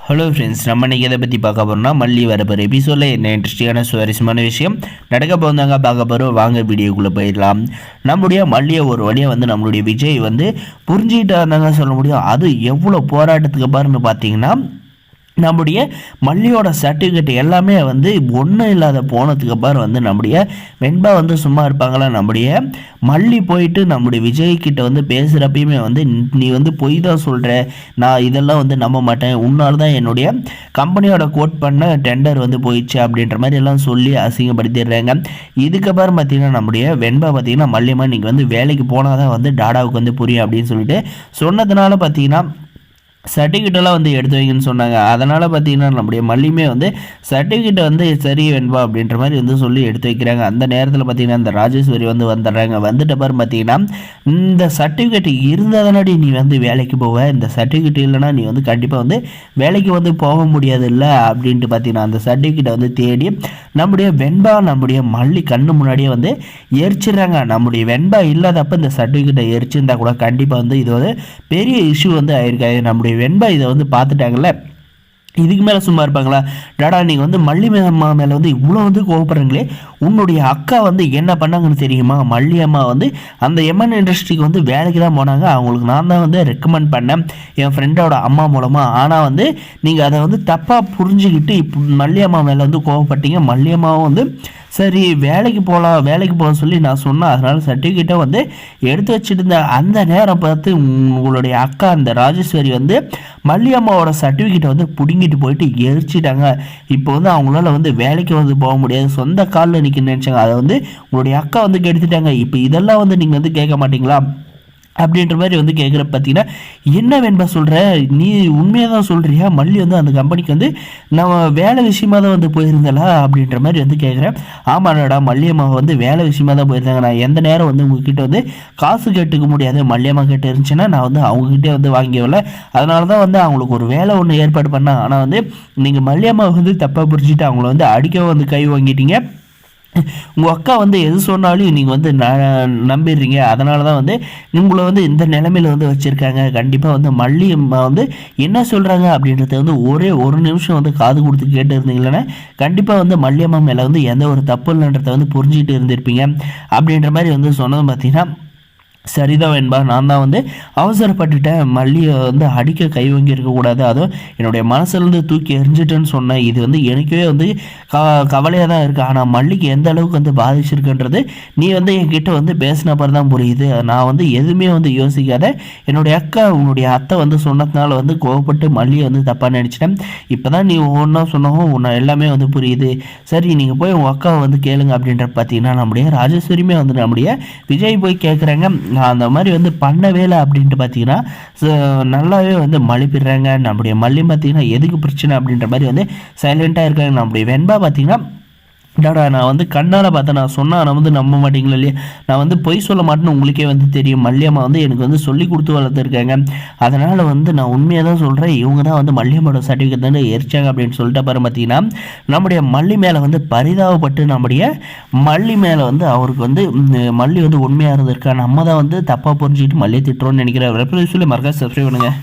Hello friends, நம்ம இன்றைக்கி எதை பற்றி பார்க்க போகிறோம்னா மல்லி வரப்போகிற எபிசோடில் என்ன இன்ட்ரெஸ்டிங்கான சுவாரஸ்யமான விஷயம் நடக்க போகிறதாங்க பார்க்க போகிறோம். வாங்க வீடியோக்குள்ளே போயிடலாம். நம்முடைய மல்லியை ஒரு வழியாக நம்மளுடைய விஜய் புரிஞ்சுக்கிட்டு இருந்தாங்க சொல்ல முடியும். அது எவ்வளோ போராட்டத்துக்கு பாருன்னு பார்த்தீங்கன்னா, நம்முடைய மல்லியோட சர்டிஃபிகேட் எல்லாமே ஒன்றும் இல்லாத போனதுக்கு அப்புறம் நம்முடைய வெண்பா சும்மா இருப்பாங்களா? நம்முடைய மல்லி போயிட்டு நம்முடைய விஜய்கிட்ட பேசுகிறப்பயுமே நீ பொய் தான் சொல்கிற, நான் இதெல்லாம் நம்ப மாட்டேன், உன்னால் தான் என்னுடைய கம்பெனியோட கோட் பண்ண டெண்டர் போயிடுச்சு அப்படின்ற மாதிரி எல்லாம் சொல்லி அசிங்கப்படுத்திடுறாங்க. இதுக்கப்புறம் பார்த்தீங்கன்னா நம்முடைய வெண்பா பார்த்தீங்கன்னா மல்லியம்மா நீங்கள் வேலைக்கு போனால் தான் டாடாவுக்கு புரியும் அப்படின்னு சொல்லிட்டு சொன்னதுனால பார்த்தீங்கன்னா சர்டிஃபிகேட்டெல்லாம் எடுத்து வைங்கன்னு சொன்னாங்க. அதனால் பார்த்தீங்கன்னா நம்முடைய மல்லியுமே சர்டிஃபிகேட்டை சரி வெண்பா அப்படின்ற மாதிரி சொல்லி எடுத்து வைக்கிறாங்க. அந்த நேரத்தில் பார்த்தீங்கன்னா இந்த ராஜேஸ்வரி வந்துடுறாங்க. வந்துட்ட பாரு பார்த்தீங்கன்னா, இந்த சர்டிஃபிகேட் இருந்தாதனாடி நீ வேலைக்கு போவ, இந்த சர்டிஃபிகேட் இல்லைனா நீ கண்டிப்பாக வேலைக்கு போக முடியாது இல்லை அப்படின்ட்டு பார்த்தீங்கன்னா அந்த சர்டிஃபிகேட்டை தேடி நம்முடைய வெண்பா நம்முடைய மல்லி கண்ணு முன்னாடியே எரிச்சிடுறாங்க. நம்முடைய வெண்பா இல்லாதப்போ இந்த சர்டிஃபிகேட்டை எரிச்சிருந்தா கூட கண்டிப்பாக இது பெரிய இஷ்யூ ஆயிருக்காது. நம்முடைய வெண்பா இதை பார்த்துட்டாங்கல்ல, இதுக்கு மேலே சும்மா இருப்பாங்களா? டாடா நீங்கள் மல்லி அம்மா மேலே இவ்வளோ கோவப்படுறீங்களே, உன்னுடைய அக்கா என்ன பண்ணாங்கன்னு தெரியுமா? மல்லி அம்மா அந்த எம்என் இண்டஸ்ட்ரிக்கு வேலைக்கு தான் போனாங்க. அவங்களுக்கு நான் தான் ரெக்கமெண்ட் பண்ணேன் என் ஃப்ரெண்டோட அம்மா மூலமாக. ஆனால் நீங்கள் அதை தப்பாக புரிஞ்சுக்கிட்டு இப்போ மல்லி அம்மா மேலே கோவப்பட்டீங்க. மல்லி அம்மாவும் சரி வேலைக்கு போக சொல்லி நான் சொன்னேன். அதனால் சர்டிஃபிகேட்டை எடுத்து வச்சுட்டு இருந்தேன். அந்த நேரம் பார்த்து உங்களுடைய அக்கா அந்த ராஜேஸ்வரி மல்லி அம்மாவோட சர்டிஃபிகேட்டை பிடுங்கிட்டு போயிட்டு எரிச்சிட்டாங்க. இப்போ அவங்களால வேலைக்கு போக முடியாது, சொந்த காலில் நிற்க நினச்சாங்க. அதை உங்களுடைய அக்கா கெடுத்துட்டாங்க. இப்போ இதெல்லாம் நீங்கள் கேட்க மாட்டீங்களா அப்படின்ற மாதிரி கேட்குற பார்த்தீங்கன்னா, என்ன வேண்பா சொல்கிற, நீ உண்மையாக தான் சொல்கிறியா? மல்லி அந்த கம்பெனிக்கு நம்ம வேலை விஷயமாக தான் போயிருந்தலா அப்படின்ற மாதிரி கேட்குறேன். ஆமாடா, மல்லியம்மா வேலை விஷயமாக தான் போயிருந்தாங்க. நான் எந்த நேரம் உங்ககிட்ட காசு கேட்டுக்க முடியாது. மல்லியம்மா கிட்ட இருந்துச்சுன்னா நான் அவங்ககிட்டே வாங்கியவில்லை. அதனால தான் அவங்களுக்கு ஒரு வேலை ஒன்று ஏற்பாடு பண்ணேன். ஆனால் நீங்கள் மல்லியம்மா தப்பாக புரிஞ்சுட்டு அவங்கள அடிக்க கை வாங்கிட்டீங்க. உங்கள் அக்கா எது சொன்னாலும் நீங்கள் நம்பிடுறீங்க. அதனால தான் உங்களை இந்த நிலைமையில் வச்சுருக்காங்க. கண்டிப்பாக மல்லி அம்மா என்ன சொல்கிறாங்க அப்படின்றத ஒரே ஒரு நிமிஷம் காது கொடுத்து கேட்டு இருந்தீங்களேன்னா கண்டிப்பாக மல்லி அம்மா மேலே எந்த ஒரு தப்பு இல்லைன்றதை புரிஞ்சுக்கிட்டு இருந்திருப்பீங்க அப்படின்ற மாதிரி சொன்னது பார்த்தீங்கன்னா, சரிதான் வேண்பா, நான் தான் அவசரப்பட்டுட்டேன். மல்லியை அடிக்க கை வாங்கி இருக்கக்கூடாது, அதுவும் என்னுடைய மனசுலேருந்து தூக்கி எரிஞ்சிட்டேன்னு சொன்னேன். இது எனக்கே கவலையாக தான் இருக்குது. ஆனால் மல்லிக்கு எந்த அளவுக்கு பாதிச்சிருக்குன்றது நீ என்கிட்ட பேசின அப்புறம் தான் புரியுது. நான் எதுவுமே யோசிக்காத என்னுடைய அக்கா உன்னுடைய அத்தை சொன்னதுனால கோவப்பட்டு மல்லியை தப்பாக நினச்சிட்டேன். இப்போ தான் நீ ஒவ்வொன்றா சொன்னவும் உன்னை எல்லாமே புரியுது. சரி நீங்கள் போய் உங்கள் அக்காவை கேளுங்க அப்படின்ற பார்த்தீங்கன்னா நம்முடைய ராஜேஸ்வரியுமே நம்முடைய விஜய் போய் கேட்குறாங்க. நான் அந்த மாதிரி பண்ணவே இல்லை அப்படின்ட்டு பார்த்தீங்கன்னா நல்லாவே மழுப்பிடுறாங்க. நம்முடைய மல்லி பார்த்தீங்கன்னா எதுக்கு பிரச்சனை அப்படின்ற மாதிரி சைலண்ட்டாக இருக்காங்க. நம்முடைய வெண்பா பார்த்தீங்கன்னா, டாடா நான் கண்ணால் பார்த்தேன், நான் சொன்னால் நான் நம்ப மாட்டீங்களா இல்லையா? நான் பொய் சொல்ல மாட்டேன்னு உங்களுக்கே தெரியும். மல்லியம்மா எனக்கு சொல்லி கொடுத்து வளர்த்துருக்காங்க. அதனால் நான் உண்மையாக தான் சொல்கிறேன். இவங்க தான் மல்லியம்மாவோட சர்டிஃபிகேட் எரிச்சாங்க அப்படின்னு சொல்லிட்டு பாரு பார்த்தீங்கன்னா, நம்முடைய மல்லி மேலே பரிதாபப்பட்டு நம்முடைய மல்லி மேலே அவருக்கு மல்லி உண்மையாக இருந்திருக்கா, நம்ம தான் தப்பாக புரிஞ்சுக்கிட்டு மல்லியை திட்டுறோன்னு நினைக்கிறேன். சொல்லி மறக்காம சப்ஸ்கிரைப் பண்ணுங்கள்.